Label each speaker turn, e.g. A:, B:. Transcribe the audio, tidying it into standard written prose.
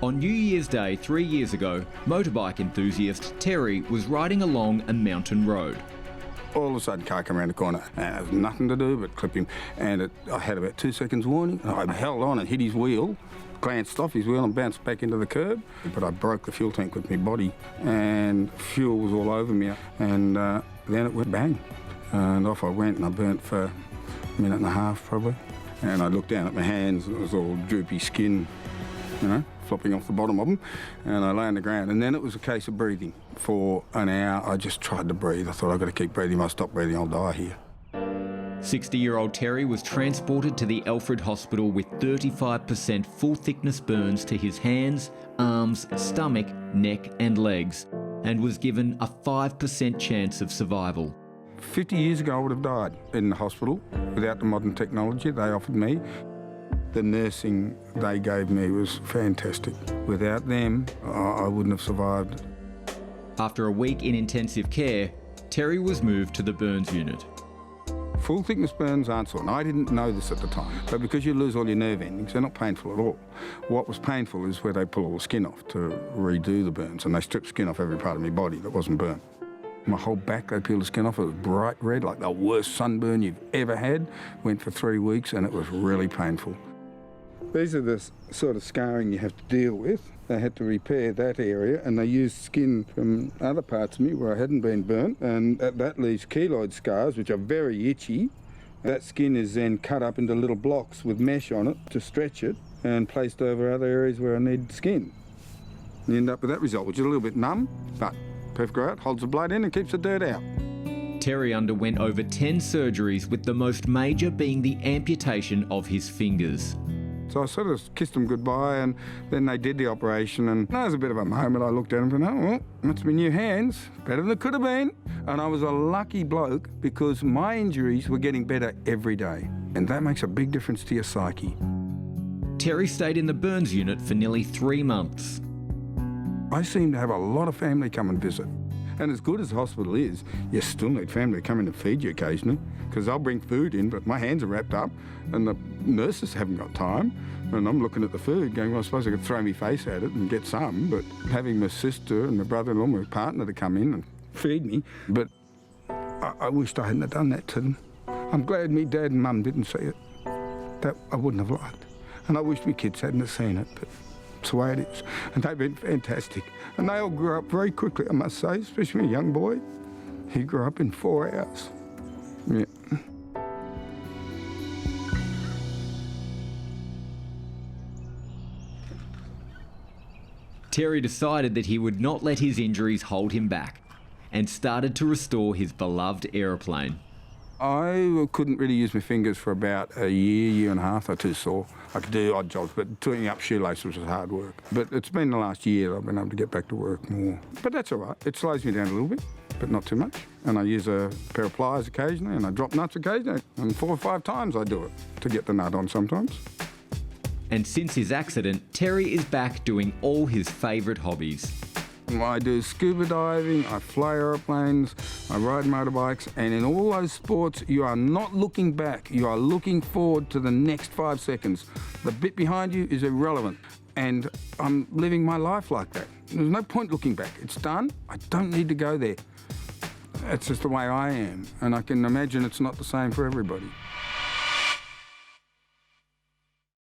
A: On New Year's Day 3 years ago, motorbike enthusiast Terry was riding along a mountain road.
B: All of a sudden, car came around the corner, and there was nothing to do but clip him. And I had about 2 seconds warning. I held on and hit his wheel, glanced off his wheel and bounced back into the curb. But I broke the fuel tank with my body, and fuel was all over me. And then it went bang. And off I went, and I burnt for a minute and a half, probably. And I looked down at my hands, and it was all droopy skin, you know, flopping off the bottom of them, and I lay on the ground. And then it was a case of breathing. For an hour, I just tried to breathe. I thought, I've got to keep breathing. If I stop breathing, I'll die here.
A: 60-year-old Terry was transported to the Alfred Hospital with 35% full-thickness burns to his hands, arms, stomach, neck and legs, and was given a 5% chance of survival.
B: 50 years ago, I would have died in the hospital without the modern technology they offered me. The nursing they gave me was fantastic. Without them, I wouldn't have survived.
A: After a week in intensive care, Terry was moved to the burns unit.
B: Full thickness burns aren't sore, and I didn't know this at the time, but because you lose all your nerve endings, they're not painful at all. What was painful is where they pull all the skin off to redo the burns, and they strip skin off every part of my body that wasn't burnt. My whole back, they peeled the skin off. It was bright red, like the worst sunburn you've ever had. Went for 3 weeks, and it was really painful. These are the sort of scarring you have to deal with. They had to repair that area, and they used skin from other parts of me where I hadn't been burnt, and that leaves keloid scars, which are very itchy. That skin is then cut up into little blocks with mesh on it to stretch it and placed over other areas where I need skin. You end up with that result, which is a little bit numb, but perfect grout, holds the blood in and keeps the dirt out.
A: Terry underwent over 10 surgeries, with the most major being the amputation of his fingers.
B: So I sort of kissed them goodbye, and then they did the operation, and that was a bit of a moment. I looked at them and thought, oh, well, that's my new hands, better than it could have been. And I was a lucky bloke because my injuries were getting better every day, and that makes a big difference to your psyche.
A: Terry stayed in the burns unit for nearly 3 months.
B: I seem to have a lot of family come and visit. And as good as the hospital is, you still need family to come in and feed you occasionally, because they'll bring food in, but my hands are wrapped up and the nurses haven't got time. And I'm looking at the food going, well, I suppose I could throw my face at it and get some, but having my sister and my brother-in-law, my partner to come in and feed me, but I wished I hadn't have done that to them. I'm glad me dad and mum didn't see it. That I wouldn't have liked. And I wish my kids hadn't have seen it, but it's the way it is. And they've been fantastic. And they all grew up very quickly, I must say, especially a young boy. He grew up in 4 hours. Yeah.
A: Terry decided that he would not let his injuries hold him back and started to restore his beloved aeroplane.
B: I couldn't really use my fingers for about a year and a half. They're too sore. I could do odd jobs, but doing up shoelaces was hard work. But it's been the last year that I've been able to get back to work more. But that's all right. It slows me down a little bit, but not too much. And I use a pair of pliers occasionally, and I drop nuts occasionally. And 4 or 5 times I do it to get the nut on sometimes.
A: And since his accident, Terry is back doing all his favourite hobbies.
B: I do scuba diving, I fly aeroplanes, I ride motorbikes, and in all those sports, you are not looking back. You are looking forward to the next 5 seconds. The bit behind you is irrelevant, and I'm living my life like that. There's no point looking back. It's done. I don't need to go there. That's just the way I am, and I can imagine it's not the same for everybody.